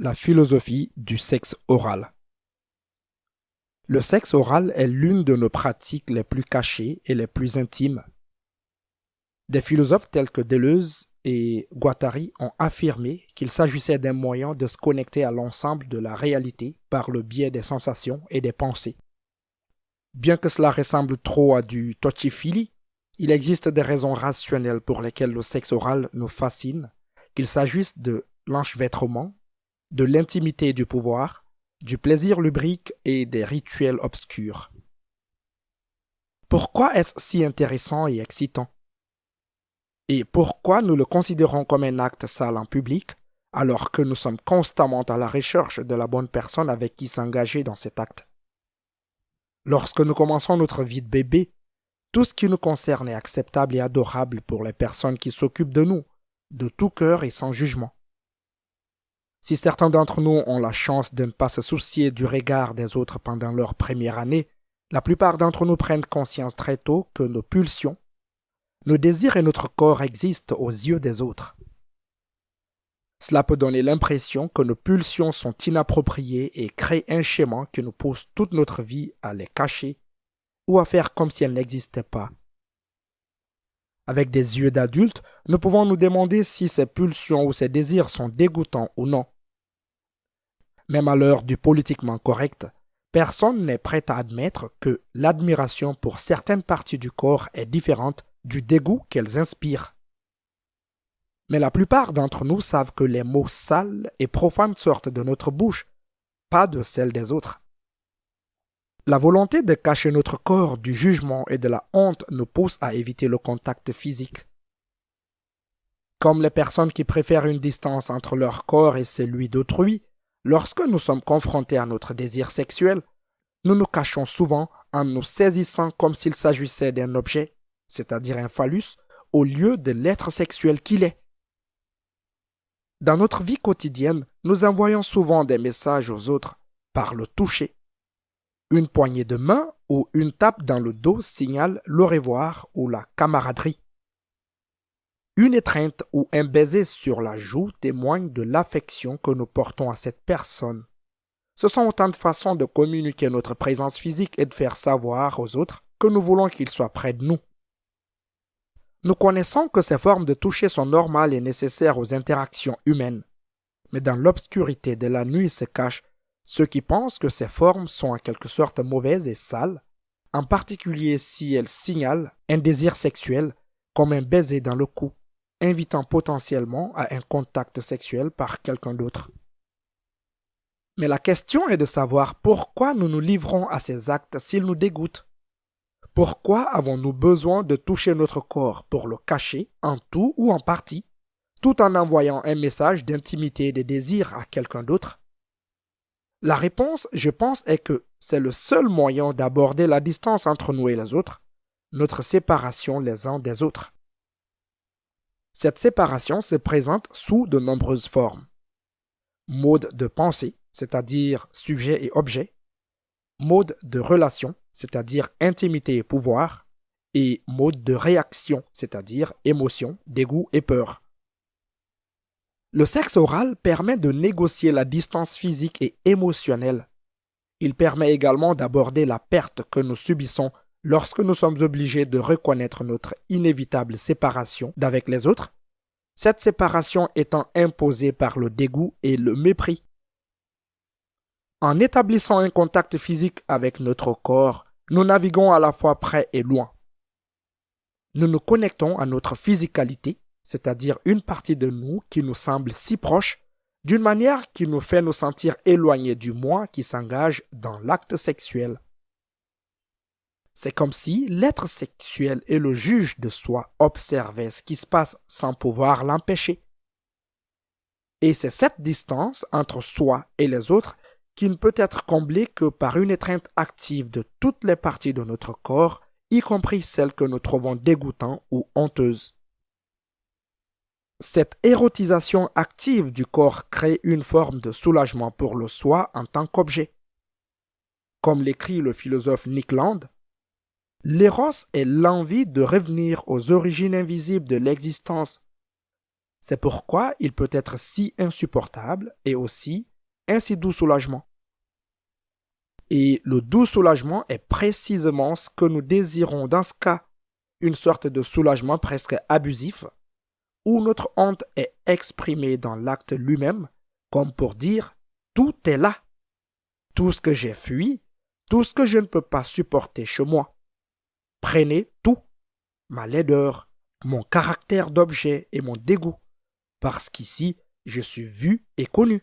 La philosophie du sexe oral. Le sexe oral est l'une de nos pratiques les plus cachées et les plus intimes. Des philosophes tels que Deleuze et Guattari ont affirmé qu'il s'agissait d'un moyen de se connecter à l'ensemble de la réalité par le biais des sensations et des pensées. Bien que cela ressemble trop à du touchy-feely, il existe des raisons rationnelles pour lesquelles le sexe oral nous fascine, qu'il s'agisse de l'enchevêtrement, de l'intimité du pouvoir, du plaisir lubrique et des rituels obscurs. Pourquoi est-ce si intéressant et excitant? Et pourquoi nous le considérons comme un acte sale en public, alors que nous sommes constamment à la recherche de la bonne personne avec qui s'engager dans cet acte? Lorsque nous commençons notre vie de bébé, tout ce qui nous concerne est acceptable et adorable pour les personnes qui s'occupent de nous, de tout cœur et sans jugement. Si certains d'entre nous ont la chance de ne pas se soucier du regard des autres pendant leur première année, la plupart d'entre nous prennent conscience très tôt que nos pulsions, nos désirs et notre corps existent aux yeux des autres. Cela peut donner l'impression que nos pulsions sont inappropriées et créer un schéma qui nous pousse toute notre vie à les cacher ou à faire comme si elles n'existaient pas. Avec des yeux d'adultes, nous pouvons nous demander si ces pulsions ou ces désirs sont dégoûtants ou non. Même à l'heure du politiquement correct, personne n'est prêt à admettre que l'admiration pour certaines parties du corps est différente du dégoût qu'elles inspirent. Mais la plupart d'entre nous savent que les mots sales et profanes sortent de notre bouche, pas de celle des autres. La volonté de cacher notre corps du jugement et de la honte nous pousse à éviter le contact physique. Comme les personnes qui préfèrent une distance entre leur corps et celui d'autrui, lorsque nous sommes confrontés à notre désir sexuel, nous nous cachons souvent en nous saisissant comme s'il s'agissait d'un objet, c'est-à-dire un phallus, au lieu de l'être sexuel qu'il est. Dans notre vie quotidienne, nous envoyons souvent des messages aux autres par le toucher. Une poignée de main ou une tape dans le dos signale le revoir ou la camaraderie. Une étreinte ou un baiser sur la joue témoigne de l'affection que nous portons à cette personne. Ce sont autant de façons de communiquer notre présence physique et de faire savoir aux autres que nous voulons qu'ils soient près de nous. Nous connaissons que ces formes de toucher sont normales et nécessaires aux interactions humaines. Mais dans l'obscurité de la nuit se cachent ceux qui pensent que ces formes sont en quelque sorte mauvaises et sales, en particulier si elles signalent un désir sexuel comme un baiser dans le cou, invitant potentiellement à un contact sexuel par quelqu'un d'autre. Mais la question est de savoir pourquoi nous nous livrons à ces actes s'ils nous dégoûtent. Pourquoi avons-nous besoin de toucher notre corps pour le cacher, en tout ou en partie, tout en envoyant un message d'intimité et de désir à quelqu'un d'autre? La réponse, je pense, est que c'est le seul moyen d'aborder la distance entre nous et les autres, notre séparation les uns des autres. Cette séparation se présente sous de nombreuses formes. Mode de pensée, c'est-à-dire sujet et objet, mode de relation, c'est-à-dire intimité et pouvoir, et mode de réaction, c'est-à-dire émotion, dégoût et peur. Le sexe oral permet de négocier la distance physique et émotionnelle. Il permet également d'aborder la perte que nous subissons lorsque nous sommes obligés de reconnaître notre inévitable séparation d'avec les autres, cette séparation étant imposée par le dégoût et le mépris. En établissant un contact physique avec notre corps, nous naviguons à la fois près et loin. Nous nous connectons à notre physicalité, c'est-à-dire une partie de nous qui nous semble si proche, d'une manière qui nous fait nous sentir éloignés du moi qui s'engage dans l'acte sexuel. C'est comme si l'être sexuel et le juge de soi observaient ce qui se passe sans pouvoir l'empêcher. Et c'est cette distance entre soi et les autres qui ne peut être comblée que par une étreinte active de toutes les parties de notre corps, y compris celles que nous trouvons dégoûtantes ou honteuses. Cette érotisation active du corps crée une forme de soulagement pour le soi en tant qu'objet. Comme l'écrit le philosophe Nick Land, l'éros est l'envie de revenir aux origines invisibles de l'existence, C'est pourquoi il peut être si insupportable et aussi un si doux soulagement. Et le doux soulagement est précisément ce que nous désirons dans ce cas, une sorte de soulagement presque abusif, où notre honte est exprimée dans l'acte lui-même, comme pour dire « tout est là ». Tout ce que j'ai fui, tout ce que je ne peux pas supporter chez moi. Prenez tout, ma laideur, mon caractère d'objet et mon dégoût, parce qu'ici, je suis vu et connu.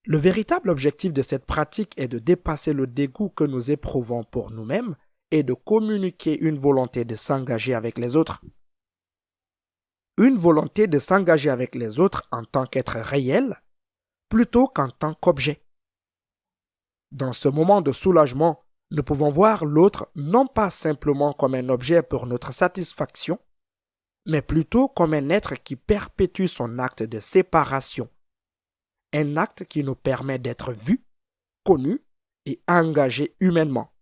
Le véritable objectif de cette pratique est de dépasser le dégoût que nous éprouvons pour nous-mêmes et de communiquer une volonté de s'engager avec les autres. Une volonté de s'engager avec les autres en tant qu'être réel, plutôt qu'en tant qu'objet. Dans ce moment de soulagement, nous pouvons voir l'autre non pas simplement comme un objet pour notre satisfaction, mais plutôt comme un être qui perpétue son acte de séparation. Un acte qui nous permet d'être vus, connus et engagés humainement.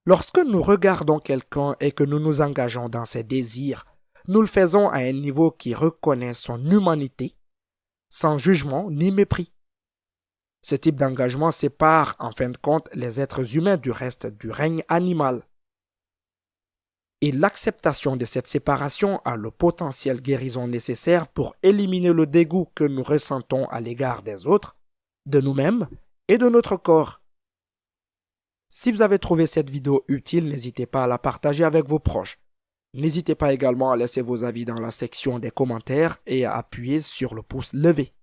Lorsque nous regardons quelqu'un et que nous nous engageons dans ses désirs, nous le faisons à un niveau qui reconnaît son humanité, sans jugement ni mépris. Ce type d'engagement sépare, en fin de compte, les êtres humains du reste du règne animal. Et l'acceptation de cette séparation a le potentiel guérison nécessaire pour éliminer le dégoût que nous ressentons à l'égard des autres, de nous-mêmes et de notre corps. Si vous avez trouvé cette vidéo utile, n'hésitez pas à la partager avec vos proches. N'hésitez pas également à laisser vos avis dans la section des commentaires et à appuyer sur le pouce levé.